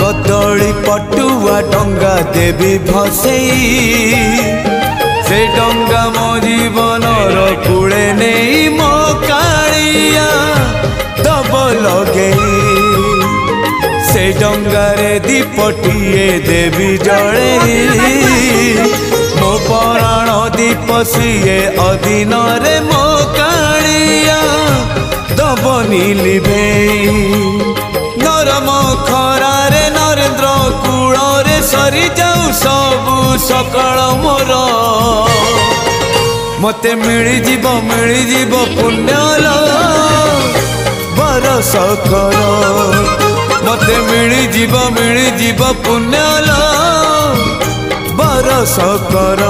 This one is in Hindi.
कदली पटुआ डंगा देवी भसई से डंगा मो जीवन कूले नहीं मो कालिया दब लगे से डंगारे दीपटिए देवी जड़े मो पराण दीप सीए अधीन रे मो कालिया दब नीलिभे नरम खरारे नरेंद्र कूल रे सरी जाऊ सबु सकाल मोर मते मिली जीव पुण्यल बरस कर मते मिली जीव पुण्यल बरस कर।